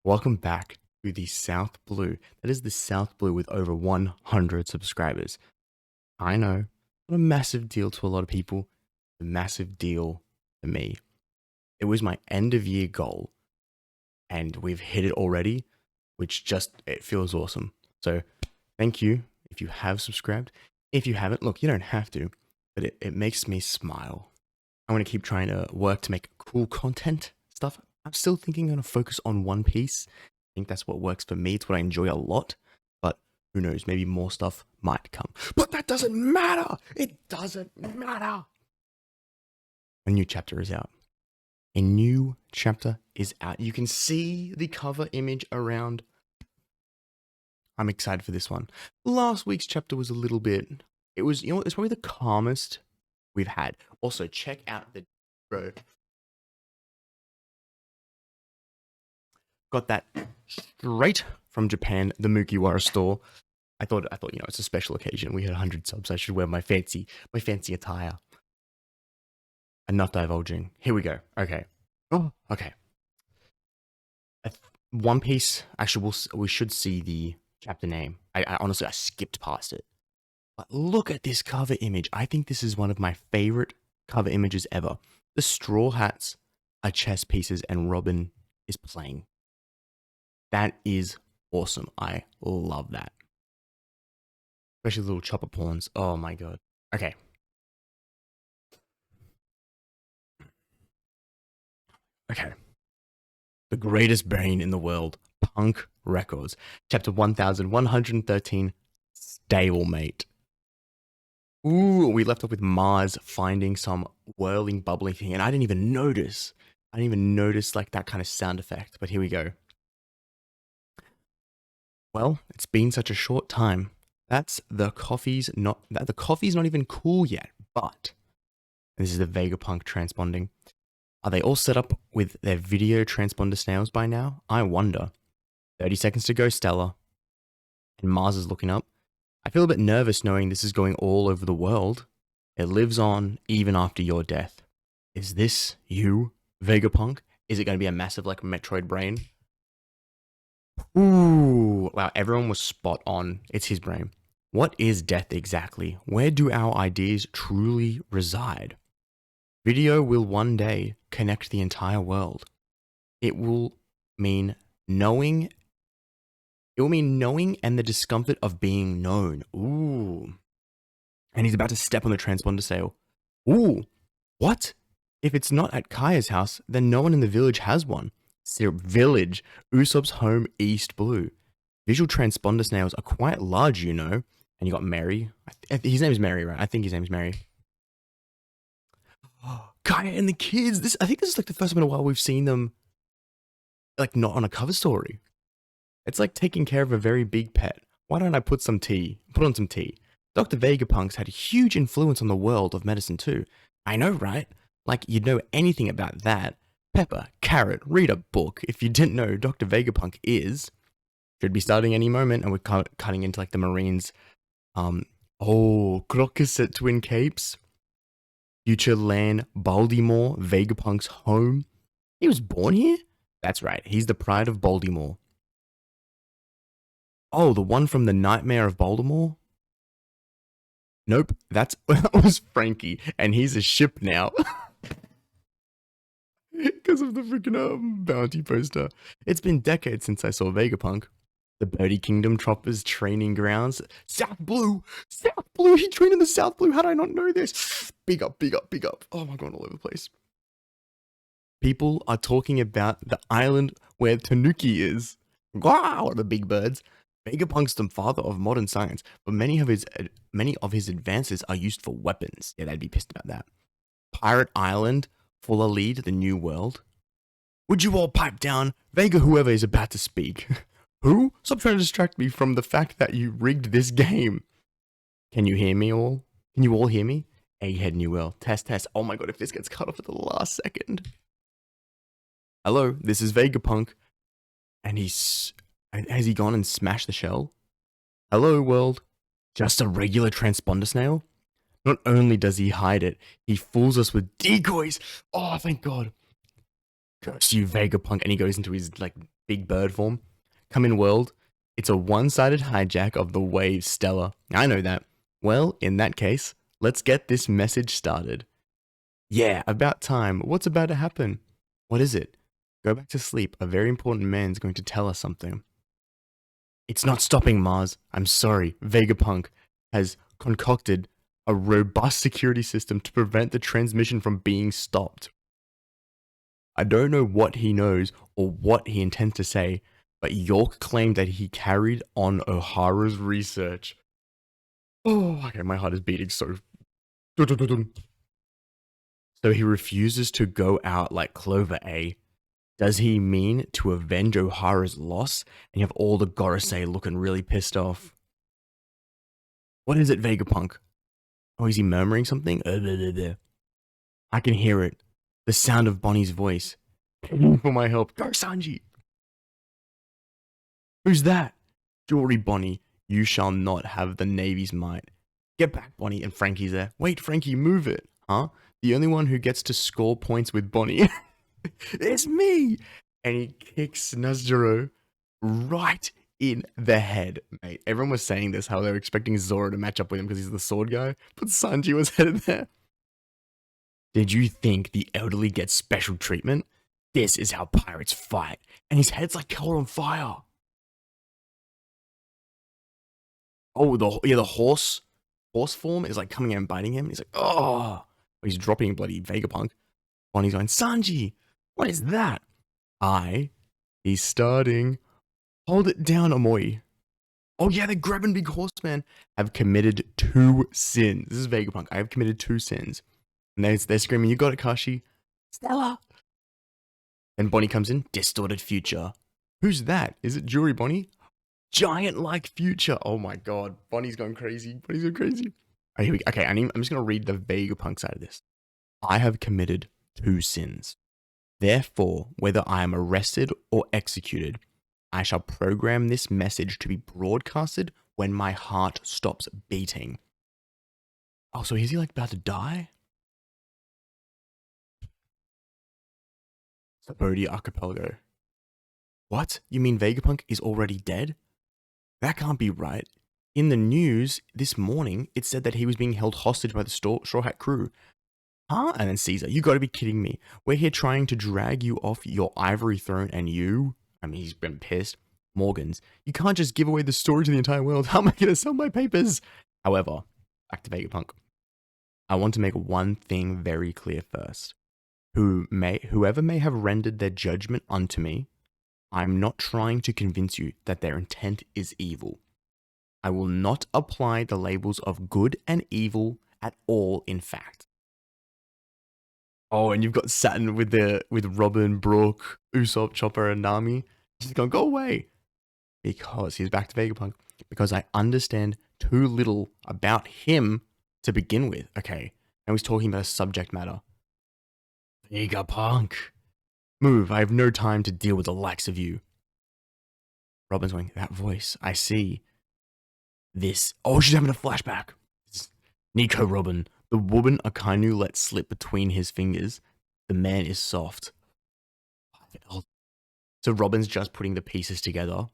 Welcome back to the South Blue. That is the South Blue with over 100 subscribers. I know, not a massive deal to a lot of people, a massive deal to me. It was my end of year goal, and we've hit it already, which it feels awesome. So thank you if you have subscribed. If you haven't, look, you don't have to, but it makes me smile. I want to keep trying to work to make cool content stuff. I'm still thinking I'm going to focus on One Piece. I think that's what works for me. It's what I enjoy a lot. But who knows? Maybe more stuff might come. But that doesn't matter. It doesn't matter. A new chapter is out. A new chapter is out. You can see the cover image around. I'm excited for this one. Last week's chapter was a little bit... it's probably the calmest we've had. Also, check out the... Bro. Got that straight from Japan, the Mugiwara store. I thought, it's a special occasion. We had 100 subs. I should wear my fancy attire. Enough divulging. Here we go. Okay. Oh, okay. One Piece. Actually, we should see the chapter name. I honestly, I skipped past it. But look at this cover image. I think this is one of my favorite cover images ever. The straw hats are chess pieces and Robin is playing. That is awesome. I love that. Especially little chopper pawns. Oh my god. Okay. Okay. The greatest brain in the world. Punk Records. Chapter 1113. Stalemate. Ooh, we left off with Mars finding some whirling, bubbling thing, and I didn't even notice. Like that kind of sound effect, but here we go. Well, it's been such a short time. The coffee's not even cool yet, but this is the Vegapunk transponding. Are they all set up with their video transponder snails by now? I wonder. 30 seconds to go, Stella. And Mars is looking up. I feel a bit nervous knowing this is going all over the world. It lives on even after your death. Is this you, Vegapunk? Is it going to be a massive, like, Metroid brain? Ooh, wow, everyone was spot on. It's his brain. What is death exactly? Where do our ideas truly reside? Video will one day connect the entire world. It will mean knowing and the discomfort of being known. Ooh. And he's about to step on the transponder sail. Ooh, what? If it's not at Kaya's house, then no one in the village has one. Village, Usopp's home, East Blue. Visual transponder snails are quite large, you know. And you got Mary. His name is Mary, right? I think his name is Mary. Kaya and the kids. I think this is like the first time in a while we've seen them, like, not on a cover story. It's like taking care of a very big pet. Why don't I put on some tea? Dr. Vegapunk's had a huge influence on the world of medicine too. I know, right? Like, you'd know anything about that. Pepper, carrot, read a book. If you didn't know, Dr. Vegapunk should be starting any moment, and we're cutting into like the Marines. Crocus at Twin Capes. Future land, Baltimore, Vegapunk's home. He was born here? That's right, he's the pride of Baltimore. Oh, the one from the Nightmare of Baltimore? Nope, that was Frankie, and he's a ship now. Because of the freaking bounty poster. It's been decades since I saw Vegapunk. The Birdie Kingdom Choppers training grounds. South Blue! He trained in the South Blue! How did I not know this? Big up. Oh my god, all over the place. People are talking about the island where Tanuki is. Wow, the big birds. Vegapunk's the father of modern science, but many of his advances are used for weapons. Yeah, they'd be pissed about that. Pirate Island, Fuller Lead, the New World. Would you all pipe down? Vega whoever is about to speak. Who? Stop trying to distract me from the fact that you rigged this game. Can you hear me all? Can you all hear me? Egghead New World. Test. Oh my god, if this gets cut off at the last second. Hello, this is Vegapunk. And has he gone and smashed the shell? Hello, world. Just a regular transponder snail? Not only does he hide it, he fools us with decoys. Oh, thank god. Curse you, Vegapunk. And he goes into his, like, big bird form. Come in, world. It's a one-sided hijack of the wave stellar. I know that. Well, in that case, let's get this message started. Yeah, about time. What's about to happen? What is it? Go back to sleep. A very important man's going to tell us something. It's not stopping, Mars. I'm sorry. Vegapunk has concocted a robust security system to prevent the transmission from being stopped. I don't know what he knows or what he intends to say, but York claimed that he carried on O'Hara's research. Oh, okay, my heart is beating so. So he refuses to go out like Clover, eh? Does he mean to avenge O'Hara's loss? And you have all the Gorosei looking really pissed off. What is it, Vegapunk? Oh, is he murmuring something? I can hear it. The sound of Bonnie's voice. For my help. Go, Sanji! Who's that? Jewelry Bonnie. You shall not have the Navy's might. Get back, Bonnie. And Frankie's there. Wait, Frankie, move it. Huh? The only one who gets to score points with Bonnie. It's me! And he kicks Nazjiro right in the head, mate. Everyone was saying this, how they were expecting Zoro to match up with him because he's the sword guy, but Sanji was headed there. Did you think the elderly get special treatment? This is how pirates fight. And his head's like caught on fire. Oh, the horse form is like coming out and biting him. He's like, oh, he's dropping bloody Vegapunk. Bonnie's going, Sanji, what is that? He's starting. Hold it down, Amoy. Oh yeah, they're grabbing Big Horseman. I've committed 2 sins. This is Vegapunk. I have committed 2 sins. And they're screaming, you got it, Kashi. Stella. Then Bonnie comes in, distorted future. Who's that? Is it Jewelry Bonnie? Giant-like future. Oh my god. Bonnie's going crazy. Bonnie's going crazy. Okay, I'm just going to read the Vegapunk side of this. I have committed 2 sins. Therefore, whether I am arrested or executed, I shall program this message to be broadcasted when my heart stops beating. Oh, so is he like about to die? Sabodia Archipelago. What? You mean Vegapunk is already dead? That can't be right. In the news this morning, it said that he was being held hostage by the Straw Hat crew. Huh? And then Caesar, you gotta be kidding me. We're here trying to drag you off your ivory throne and you... I mean, he's been pissed. Morgans, you can't just give away the story to the entire world. How am I gonna sell my papers? However, back to Vegapunk. I want to make one thing very clear first. Whoever may have rendered their judgment unto me, I'm not trying to convince you that their intent is evil. I will not apply the labels of good and evil at all, in fact. Oh, and you've got Saturn with Robin, Brooke, Usopp, Chopper, and Nami. He's gonna go away. Because he's back to Vegapunk. Because I understand too little about him to begin with. Okay, now he's talking about a subject matter. Vegapunk. Move, I have no time to deal with the likes of you. Robin's going, that voice, I see. This. Oh, she's having a flashback. Nico Robin. The woman Akainu let slip between his fingers. The man is soft. So Robin's just putting the pieces together.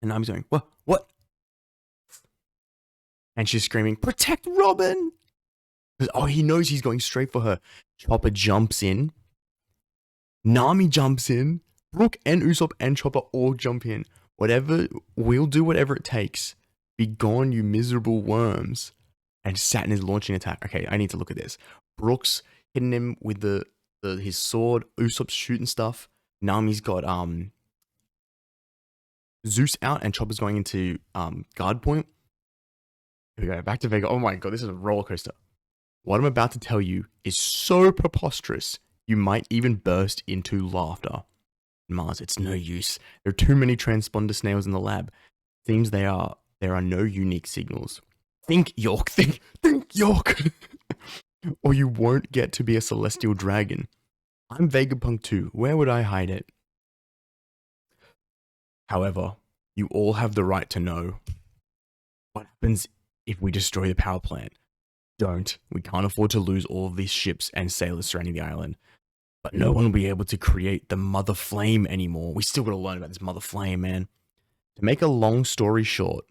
And I'm going, what? What? And she's screaming, protect Robin! Oh, he knows he's going straight for her. Chopper jumps in. Nami jumps in. Brooke and Usopp and Chopper all jump in. We'll do whatever it takes. Be gone, you miserable worms. And Saturn is launching an attack. Okay, I need to look at this. Brooke's hitting him with his sword. Usopp's shooting stuff. Nami's got Zeus out and Chopper's going into guard point. Here we go. Back to Vega. Oh my god, this is a roller coaster. What I'm about to tell you is so preposterous, you might even burst into laughter. Mars, it's no use. There are too many transponder snails in the lab. Seems there are no unique signals. Think, York. Think, York. Or you won't get to be a celestial dragon. I'm Vegapunk too. Where would I hide it? However, you all have the right to know. What happens if we destroy the power plant? Don't. We can't afford to lose all of these ships and sailors surrounding the island. But no one will be able to create the mother flame anymore. We still gotta learn about this mother flame, man. To make a long story short,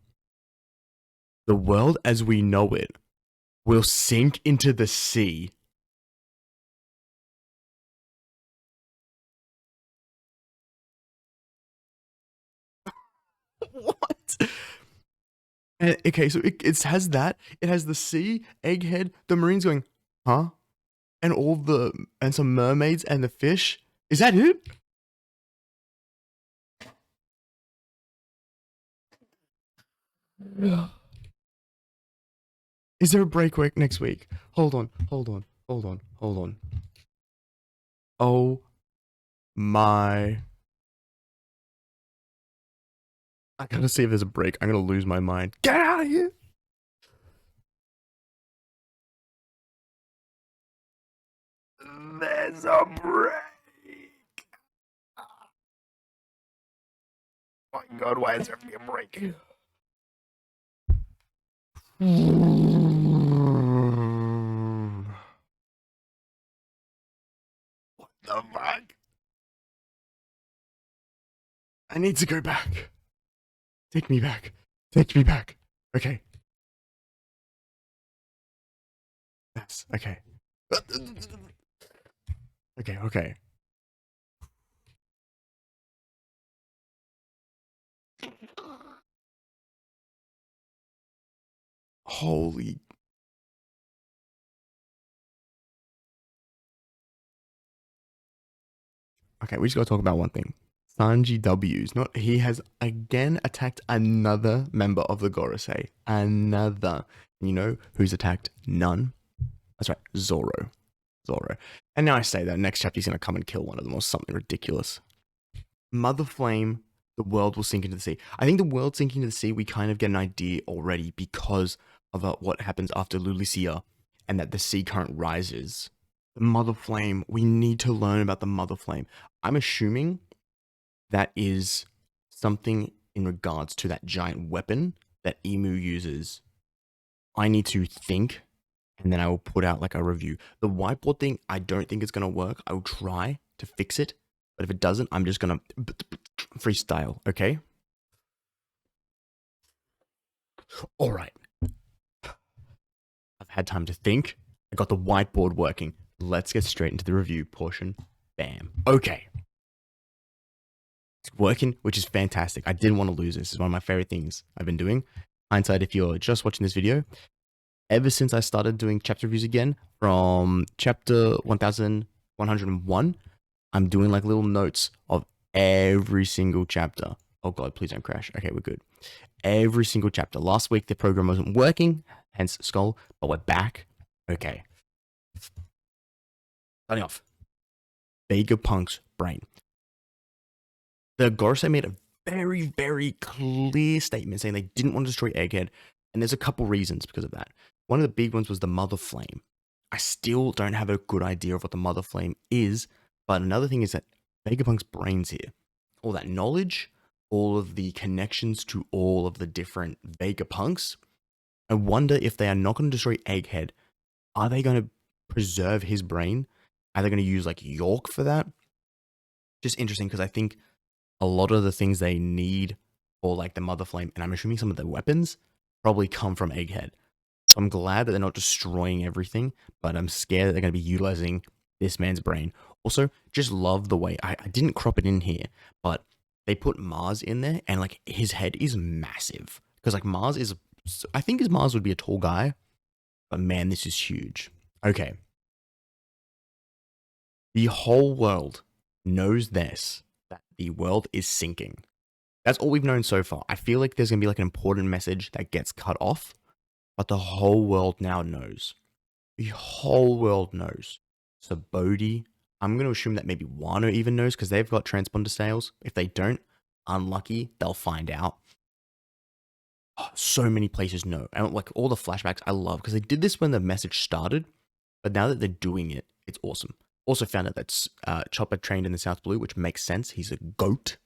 the world as we know it will sink into the sea. What? And, okay, so it has that. It has the sea, Egghead, the Marines going, huh? And and some mermaids and the fish. Is that it? Is there a break week next week? Hold on. Oh my. I gotta see if there's a break. I'm gonna lose my mind. Get out of here. There's a break. Oh my god, why is there a break? What the fuck? I need to go back. Take me back. Take me back. Okay. Yes. Okay. Okay. Holy. Okay, we just gotta talk about one thing. Sanji W's not. He has again attacked another member of the Gorosei. Another. You know who's attacked none? That's right, Zoro. And now I say that next chapter he's gonna come and kill one of them or something ridiculous. Mother Flame, the world will sink into the sea. I think the world sinking into the sea, we kind of get an idea already because of what happens after Lulisia and that the sea current rises. The Mother Flame, we need to learn about the Mother Flame. I'm assuming that is something in regards to that giant weapon that Emu uses. I need to think and then I will put out like a review. The whiteboard thing, I don't think it's going to work. I will try to fix it. But if it doesn't, I'm just going to freestyle, okay? All right. I've had time to think. I got the whiteboard working. Let's get straight into the review portion. Bam. Okay. It's working, which is fantastic. I didn't want to lose this. It's one of my favorite things I've been doing. Hindsight, if you're just watching this video, ever since I started doing chapter reviews again, from chapter 1101, I'm doing like little notes of every single chapter. Oh god, please don't crash. Okay, we're good. Every single chapter. Last week, the program wasn't working, hence Skull, but we're back. Okay. Starting off. Vegapunk's brain. The Gorosei made a very, very clear statement saying they didn't want to destroy Egghead, and there's a couple reasons because of that. One of the big ones was the Mother Flame. I still don't have a good idea of what the Mother Flame is, but another thing is that Vegapunk's brain's here. All that knowledge, all of the connections to all of the different Vegapunks. I wonder if they are not going to destroy Egghead, are they going to preserve his brain? Are they going to use like York for that? Just interesting because I think a lot of the things they need for like the Mother Flame, and I'm assuming some of the weapons, probably come from Egghead. So I'm glad that they're not destroying everything, but I'm scared that they're going to be utilizing this man's brain. Also, just love the way, I didn't crop it in here, but they put Mars in there, and like his head is massive. Because like Mars is, I think his Mars would be a tall guy, but man, this is huge. Okay. The whole world knows this, that the world is sinking. That's all we've known so far. I feel like there's going to be like an important message that gets cut off, but the whole world now knows. The whole world knows. So Bodhi, I'm going to assume that maybe Wano even knows because they've got transponder sales. If they don't, unlucky, they'll find out. Oh, so many places know. And like all the flashbacks I love because they did this when the message started, but now that they're doing it, it's awesome. Also found out that Chopper trained in the South Blue, which makes sense. He's a goat.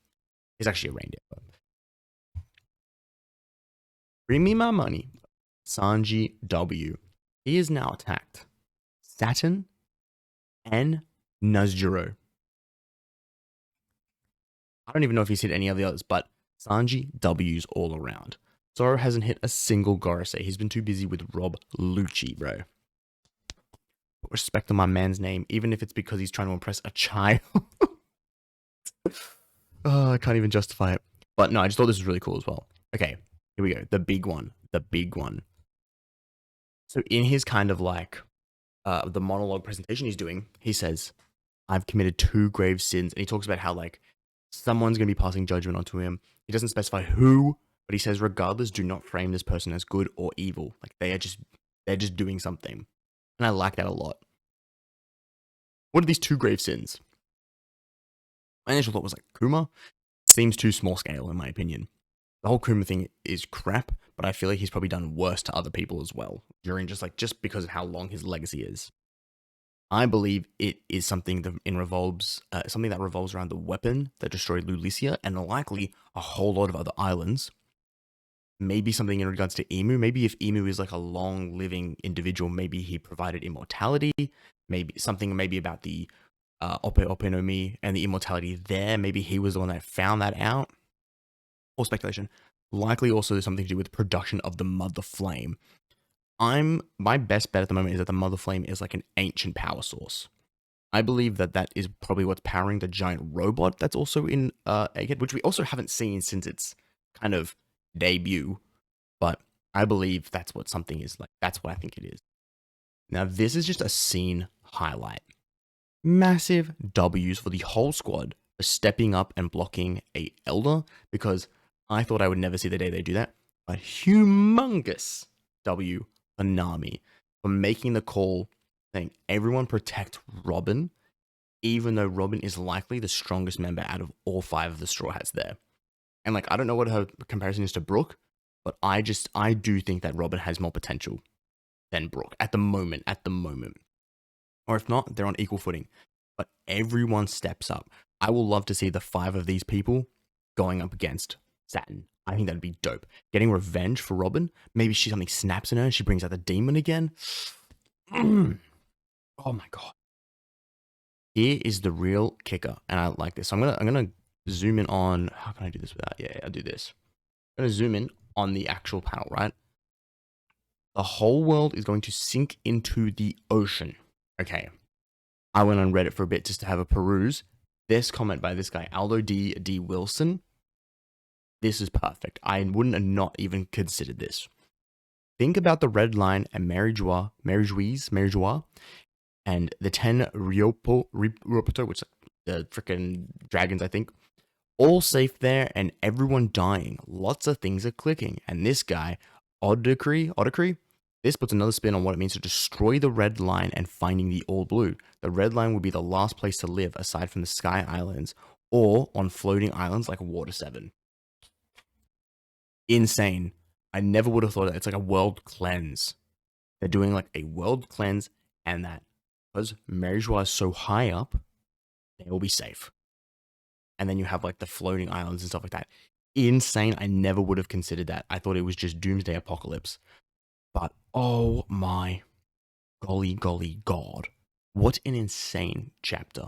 He's actually a reindeer. But... Bring me my money. Sanji W. He is now attacked. Saturn and Nazjuro. I don't even know if he's hit any of the others, but Sanji W's all around. Zoro hasn't hit a single Gorosei. He's been too busy with Rob Lucci, bro. Put respect on my man's name, even if it's because he's trying to impress a child. Oh, I can't even justify it. But no, I just thought this was really cool as well. Okay, here we go. The big one. The big one. So in his kind of like the monologue presentation he's doing, he says, I've committed 2 grave sins. And he talks about how like someone's going to be passing judgment onto him. He doesn't specify who, but he says, regardless, do not frame this person as good or evil. Like they're just doing something. And I like that a lot. What are these 2 grave sins? My initial thought was like, Kuma seems too small scale in my opinion. The whole Kuma thing is crap, but I feel like he's probably done worse to other people as well, during just because of how long his legacy is. I believe it is something that revolves around the weapon that destroyed Lulicia and likely a whole lot of other islands. Maybe something in regards to Emu. Maybe if Emu is like a long living individual, maybe he provided immortality. Maybe something about the Ope Ope no Mi and the immortality there. Maybe he was the one that found that out. Or speculation. Likely also something to do with production of the Mother Flame. My best bet at the moment is that the Mother Flame is like an ancient power source. I believe that is probably what's powering the giant robot that's also in Egghead, which we also haven't seen since its kind of debut. But I believe that's what something is like. That's what I think it is. Now, this is just a scene highlight. Massive W's for the whole squad for stepping up and blocking a Elder, because I thought I would never see the day they do that. A humongous W for Nami for making the call saying everyone protect Robin, even though Robin is likely the strongest member out of all 5 of the Straw Hats there. And like, I don't know what her comparison is to Brooke, but I do think that Robin has more potential than Brooke at the moment. Or if not, they're on equal footing. But everyone steps up. I will love to see the 5 of these people going up against Saturn. I think that'd be dope. Getting revenge for Robin. Maybe something snaps in her and she brings out the demon again. Oh my god. Here is the real kicker, and I like this. So I'm gonna zoom in on, how can I do this without? Yeah, I'll do this. I'm gonna zoom in on the actual panel, right? The whole world is going to sink into the ocean. Okay. I went on Reddit for a bit just to have a peruse. This comment by this guy, Aldo D. Wilson. This is perfect. I wouldn't have not even considered this. Think about the red line and Mary Joie, and the 10 Ryopoto, which are the freaking dragons, I think. All safe there and everyone dying. Lots of things are clicking. And this guy, Oddacree, this puts another spin on what it means to destroy the red line and finding the all blue. The red line would be the last place to live aside from the Sky Islands or on floating islands like Water 7. Insane. I never would have thought that. It's like a world cleanse. They're doing like a world cleanse, and that because Mary Joie is so high up, they will be safe. And then you have like the floating islands and stuff like that. Insane. I never would have considered that. I thought it was just Doomsday Apocalypse. But oh my golly god. What an insane chapter.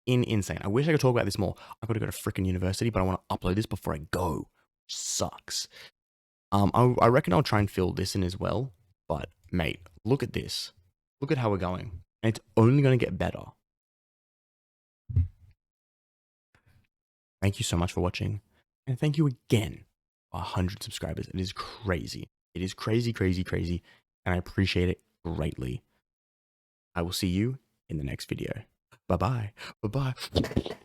Insane. I wish I could talk about this more. I've got to go to freaking university, but I want to upload this before I go. Sucks. I reckon I'll try and fill this in as well. But mate, look at this. Look at how we're going. And it's only going to get better. Thank you so much for watching. And thank you again for 100 subscribers. It is crazy. It is crazy. And I appreciate it greatly. I will see you in the next video. Bye-bye. Bye-bye.